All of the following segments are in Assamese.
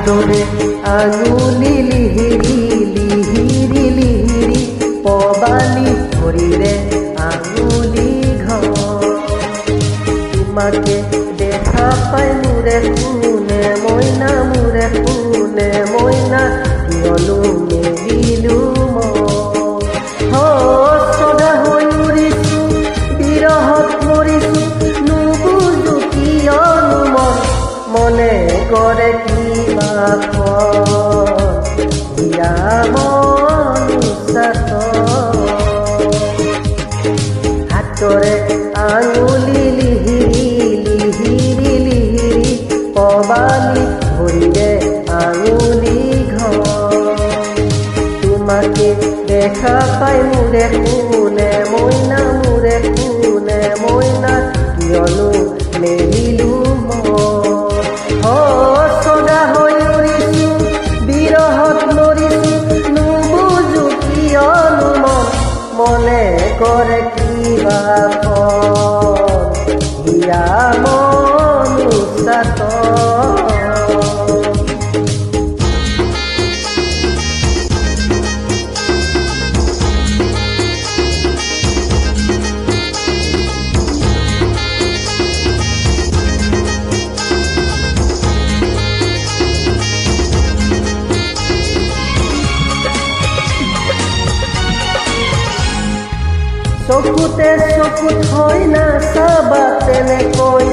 হাতৰে আঙুলি লিহিৰি লিহিৰি লিহিৰি পবালি ভৰিৰে আঙুলি ঘৰ তোমাকে দেখা পাই মোৰে কোনে মইনা মোৰে কোনে মইনা কিয়নো মেলিলো সদা হৈ উৰিছো বিৰহত মৰিছো নুবুজো কিয়নো মনে কৰে কিবা দিয়া মনুষ্যাত হাতৰে আঙুলি লিহিৰি লিহিৰি লিহিৰি পবালি ভৰিৰে আঙুলি ঘৰ তোমাকে দেখা পাই মোৰে কোনে মইনা মোৰে কোনে মইনা কিয়নো মেলিলো সদা হৈ উৰিছো বিৰহত মৰিছো নুবুজো কিয়নো মনে কৰে কিবা হিয়া মনুষ্যাত চকুতে চকুত হয় না চাবা তেনেকৈ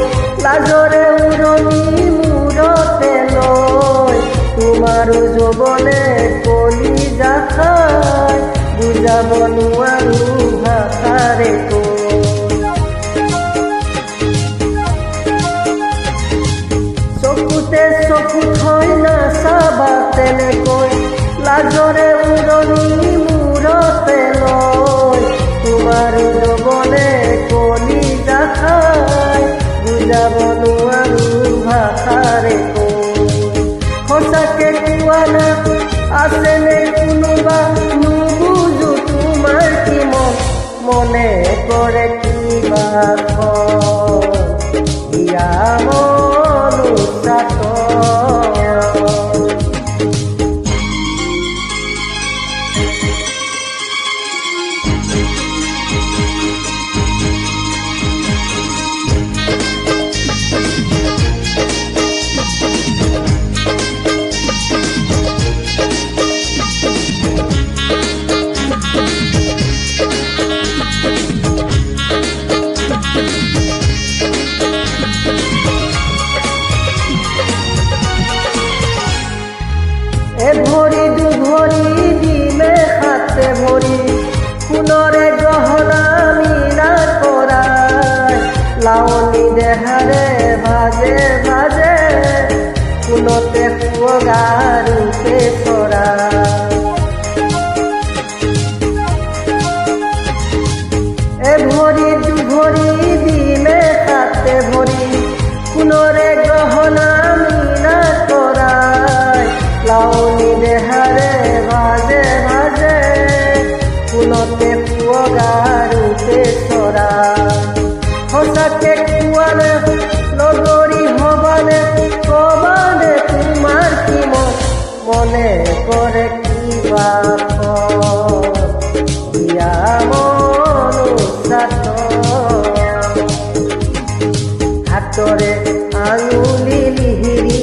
লাজৰে উৰণি মূৰতে লয় তোমাৰো যৌৱনে কলিজা খাই বুজাব নোৱাৰো ভাষাৰে চকুতে চকুত হয় না চাবা তেনেকৈ লাজৰে উৰণি মূৰতে লয় তোমাৰো যৌৱনে কলিজা খাই বুজাব নোৱাৰো ভাষাৰে সঁচাকে কোৱা না আছেনে কোনোবা নুবুজো তোমাৰ কি মনে কৰে কিবা দিয়া মনুষ্যাত ভৰি দুভৰি দিমে হাতে ভৰি সোণৰে গহনা মীনা কৰাই লাৱনী দেহাৰে ভাজে ভাজে সোণতে সুৱগা ৰূপে চৰাই ভৰি দুভৰি দিমে হাতে ভৰি সোণৰে গহনা মীনা কৰাই লাৱনী দেহাৰে ভাজে ভাজে ফুলতে সুৱগা ৰূপে চৰাই সঁচাকে কোৱানে লগৰী হবানে কবানে তোমাৰ কি মনে কৰে কিবা দিয়া মনুষ্যাত হাতৰে আঙুলি লিহিৰি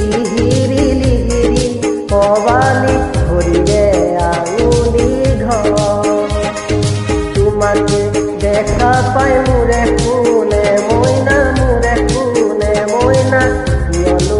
লিহিৰি লিহিৰি পবালি ভৰিৰে আঙুলি ঘৰ তোমাকে দেখা পাই মোৰে কোনে মইনা মোৰে কোনে মইনা কিয়নো